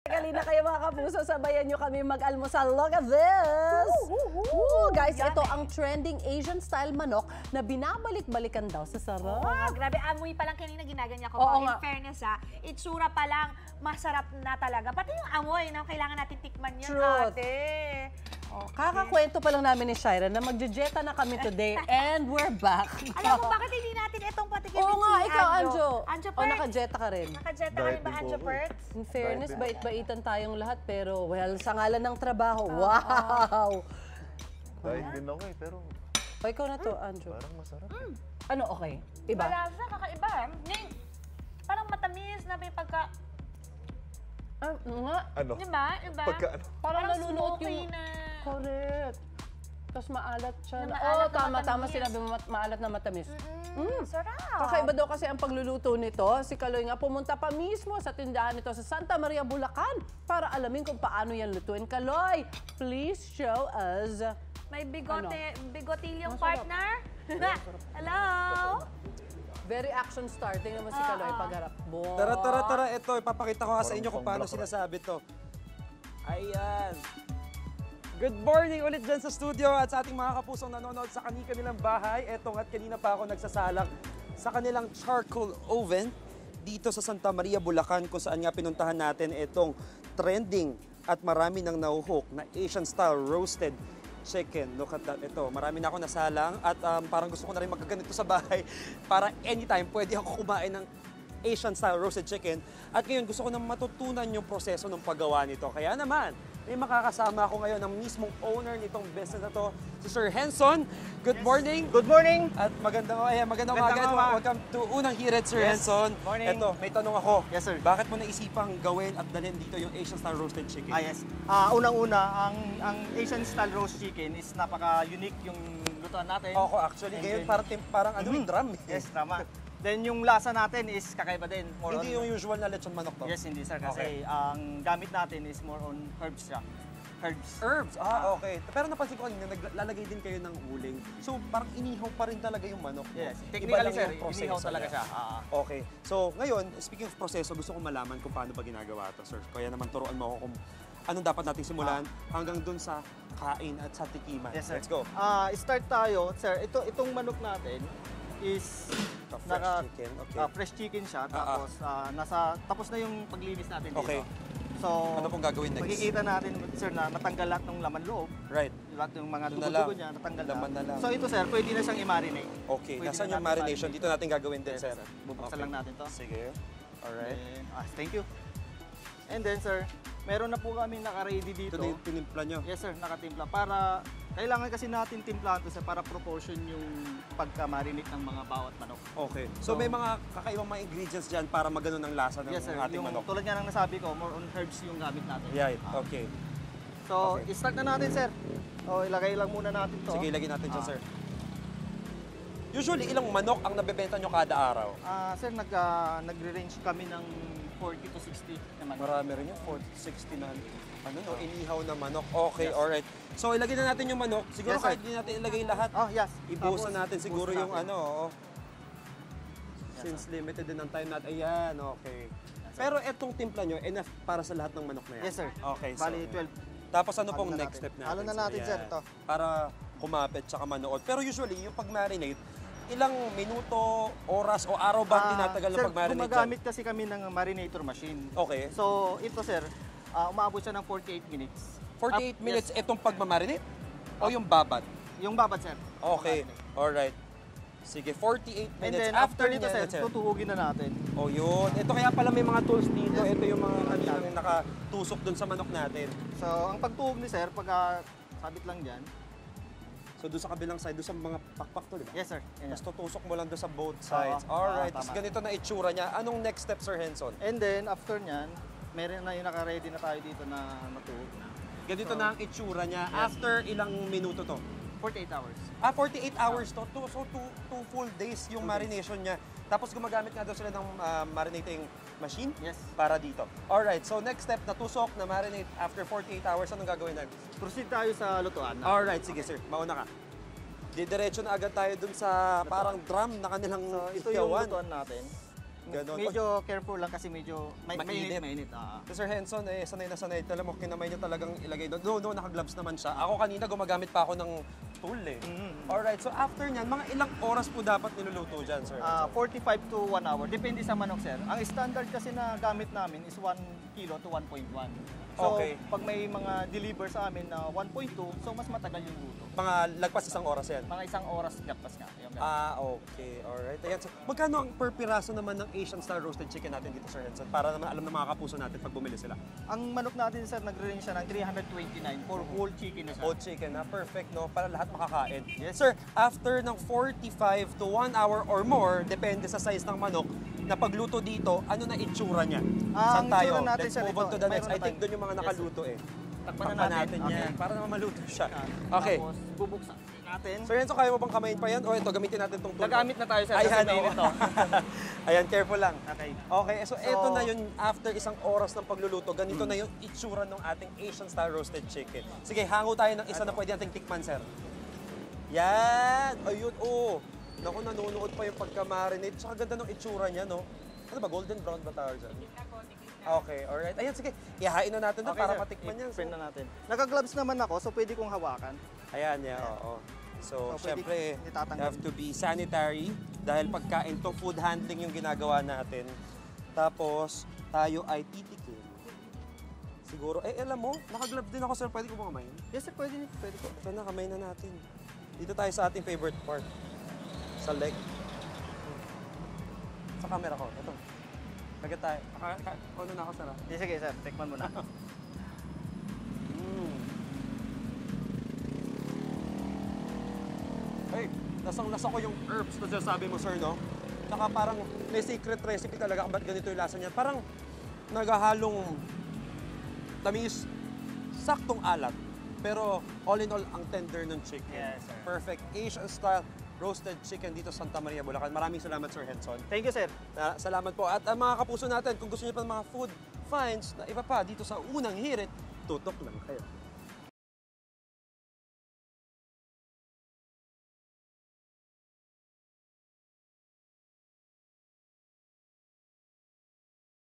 Kalina kayo mga kapuso, sabayan nyo kami mag-almusal. Look at this! Guys, ito ang trending Asian style manok na binabalik-balikan daw sa sarap. Grabe, amoy pa lang kanina ginaganyan ko. Oo In nga. fairness itsura pa lang masarap na talaga. Pati yung amoy na kailangan natin tikman yun, Truth. ate. Kakakwento pa lang namin ni Shira na magjejeta na kami today and we're back. Alam mo, bakit hindi natin itong patikimin Oo nga, ikaw, Anjo. Anjo O, Pert. nakajeta ka rin. Nakajeta ka rin ba, Anjo Pert? In fairness, bait-baitan tayong lahat, pero well, sa ngalan ng trabaho, wow! Dahil din ako pero O, ikaw na to, Anjo. parang masarap. Ano, okay? Iba? Malasa, kakaiba. Parang matamis na may pagka... Nga. Ano? Diba? Iba? Pagka ano? Parang nalunuot smoky yung... na... Correct. Tapos maalat siya. Na maalat na tama, matamis. sinabi mo, maalat na matamis. Sarap. Kakaiba daw kasi ang pagluluto nito. Si Kaloy nga pumunta pa mismo sa tindahan nito sa Santa Maria, Bulacan para alamin kung paano yan lutuin. Kaloy, please show us. May bigotilyong Masarap. partner. Hello! Very action star. Tingnan mo si Kaloy pagharap. Tara. Ito, ipapakita ko nga sa inyo kung paano sinasabi to. Ayan. Good morning ulit dyan sa studio at sa ating mga kapusong nanonood sa kanilang bahay. Etong at kanina pa ako nagsasalak sa kanilang charcoal oven dito sa Santa Maria, Bulacan, kung saan nga pinuntahan natin itong trending at marami nang nahuhook na Asian style roasted chicken. Look at that. Ito, marami na ako nasalang at parang gusto ko na rin magkaganito sa bahay para anytime pwede ako kumain ng Asian style roasted chicken. At ngayon gusto ko na matutunan yung proseso ng paggawa nito. Kaya naman, may makakasama ako ngayon ng mismong owner nitong business na to, si Sir Henson. Good morning. Good morning! At magandang umaga. Welcome to Unang Hirit, Sir Henson. Morning. Ito, may tanong ako. Yes, sir. Bakit mo naisipang gawin at dalhin dito yung Asian style roasted chicken? Yes. Unang-una, ang Asian style roast chicken is napaka-unique yung lutuan natin. Ako actually, And ngayon then- parang ano yung drum. Yes, tama. Then yung lasa natin is kakaiba din. More Hindi on, yung usual na lechon manok to. Yes, hindi sir. Kasi Okay. ang gamit natin is more on herbs siya. Herbs. Herbs? Okay. Pero napansin ko kanina, naglalagay din kayo ng uling. So, parang inihaw pa rin talaga yung manok. Yes. Iba Technically lang sir, yung proseso inihaw talaga niya. siya. Okay. So, ngayon, speaking of proseso, gusto ko malaman kung paano ba ginagawa ito, sir. Kaya naman turuan mo ako kung anong dapat natin simulan hanggang dun sa kain at sa tikiman. Yes, sir. Let's go. Start tayo. Sir, itong manok natin is Fresh chicken, okay. fresh chicken siya. Tapos tapos na yung paglinis natin dito. Okay. So, Ano pong gagawin next? makikita natin, sir, na natanggal lahat ng laman loob. Right. Lahat yung mga Doon na dugo-dugo lang. niya, natanggal Laman na lang. So ito, sir, pwede na siyang i-marinate. Okay. Pwede Nasaan na yung natin marination? marinate. Dito natin gagawin din, Yes, sir. sir. Bubuksan Okay. lang natin to. Sige. Alright. Then, thank you. And then, sir, meron na po kami naka-ready dito. Ito na yung tinimpla nyo. Yes, sir, nakatimpla. Para, kailangan kasi natin timplahan to, sir, para proportion yung pagka-marinate ng mga bawat manok. Okay. So, may mga kakaibang mga ingredients dyan para magano ng lasa ng Yes, sir. ating Yung, manok. tulad nga ng nasabi ko, more on herbs yung gamit natin. Right. Okay. So, Okay. i-start na natin, sir. O, ilagay lang muna natin to. Sige, ilagay natin dyan, sir. Usually, ilang manok ang nabebenta nyo kada araw? Sir, nagre-range kami ng 40 to 60 naman. Marami rin yung 40, 60 na inihaw na manok. Okay, Yes. alright. So, ilagay na natin yung manok. Siguro Yes, sir. kahit hindi natin ilagay lahat, Oh, yes. ibuhusan Tapos, natin siguro buhusan yung natin. ano. Oo. Since limited din ang time natin. Ayan, okay. Pero etong timpla nyo, enough para sa lahat ng manok na yan? Yes, sir. Okay, so, Bali, 12. tapos ano Halo pong na next natin. step natin? Halo na natin, sir, ayan. ito. Para kumapit tsaka manood. Pero usually, yung pag-marinate, ilang minuto, oras o araw ba ang tinatagal ng sir, pag-marinate dyan? gumagamit kasi kami ng marinator machine. Okay. So, ito, sir, umaabot siya ng 48 minutes. 48 Up- minutes yes. itong pagmamarinate? O yung babad? Yung babad, sir. Okay. Marinate. Alright. Sige, 48 And minutes. then, after nito, nyan, sir, tutuhugin na natin. Oh, yun. Ito kaya pala may mga tools dito. Ito yung mga kaninang nakatusok dun sa manok natin. So, ang pagtuhog ni sir, pag sabit lang dyan. So, doon sa kabilang side, doon sa mga pakpak to, di ba? Yes, sir. Yan. Tapos tutusok mo lang doon sa both sides. Oo. Alright. Tama. Tapos ganito na itsura niya. Anong next step, Sir Henson? And then, after nyan, meron na yung naka-ready na tayo dito na matuhog na. Ganito So, na ang itsura niya. yes. After ilang minuto to? 48 hours. 48 hours to. So, two full days yung marination niya. Tapos gumagamit nga daw sila ng marinating machine Yes. para dito. Alright, so next step, natusok, na marinate after 48 hours. Anong gagawin natin? Proceed tayo sa lutuan. Alright, sige sir, mauna ka. Didiretso na agad tayo dun sa parang drum na kanilang So, ito yung ihawan. lutuan natin. Ganun. Medyo careful lang kasi medyo Mainit. mainit. Sir Henson, sanay na sanay. Alam mo, kinamay niya talagang ilagay doon. No, naka-gloves naman siya. Ako kanina gumagamit pa ako ng tool eh. Alright, so after niyan, mga ilang oras po dapat niluluto dyan, Sir Henson? 45 to 1 hour. Depende sa manok, sir. Ang standard kasi na gamit namin is 1 kilo to 1.1. So, Okay. pag may mga deliver sa amin na 1.2, so mas matagal yung luto. Mga lagpas isang oras yan. Mga isang oras gappas nga. Yung ganun. Okay. Alright. Ayan. So, magkano ang per piraso naman ng Asian style roasted chicken natin dito, Sir Henson? Para naman alam ng mga kapuso natin pag bumili sila. Ang manok natin, sir, nag-range siya ng 329 for whole chicken na siya. Whole chicken na perfect, no? Para lahat makakain. Yes. Sir, after ng 45 to 1 hour or more, depende sa size ng manok, na pagluto dito, ano na itsura niya? Saan Ang tayo? itsura natin, Let's sir, move on ito. to the next. Mayroon I na think tayong- doon yung mga Yes, nakaluto eh. Takpan na Takpan natin. natin yan. Okay. Para naman maluto siya. Yan. Okay. Tapos, bubuksan natin. Sir Enzo, kaya mo bang kamayin pa yan? O ito, gamitin natin itong tool. Nagamit na tayo, sir. Ayan, kasi mainit to. Ayan, careful lang. Okay. Okay, so ito So- na yun, after isang oras ng pagluluto, ganito na yung itsura ng ating Asian style roasted chicken. Sige, hango tayo ng isa na pwede nating tikman, sir. Yan! Ayun, oh! Naku, nanonood pa yung pagka-marinate. Tsaka ganda ng itsura niya, no? Ano ba, golden brown ba tawag dyan? Okay, alright. Ayan, sige. Ihain na natin to para sir. matikman yan. I-print na natin. Naka-gloves naman ako, so pwede kong hawakan. Ayan, yeah, oo. So, So, pwede syempre, itatanggal. you have to be sanitary dahil pagkain to, food handling yung ginagawa natin. Tapos, tayo ay titikin. Siguro, alam mo, naka-gloves din ako, sir. Pwede ko ba kamayin? Yes, sir, pwede po. Ito na, kamay na natin. Dito tayo sa ating favorite part. Sa leg. Sa camera ko. Ito. Lagay tayo. Ano na ako, sir? Sige, sir, tikman mo na. Ay, lasang-lasa ko yung herbs na sinasabi mo, sir, no? Saka parang may secret recipe talaga kung ba't ganito yung lasa niya. Parang naghahalong tamis, saktong alat. Pero all in all, ang tender ng chicken. Yes, sir. Perfect Asian style roasted chicken dito sa Santa Maria, Bulacan. Maraming salamat, Sir Henson. Thank you, sir. Salamat po. At mga kapuso natin, kung gusto niyo pa ng mga food finds na iba pa dito sa Unang Hirit, tutok lang kayo.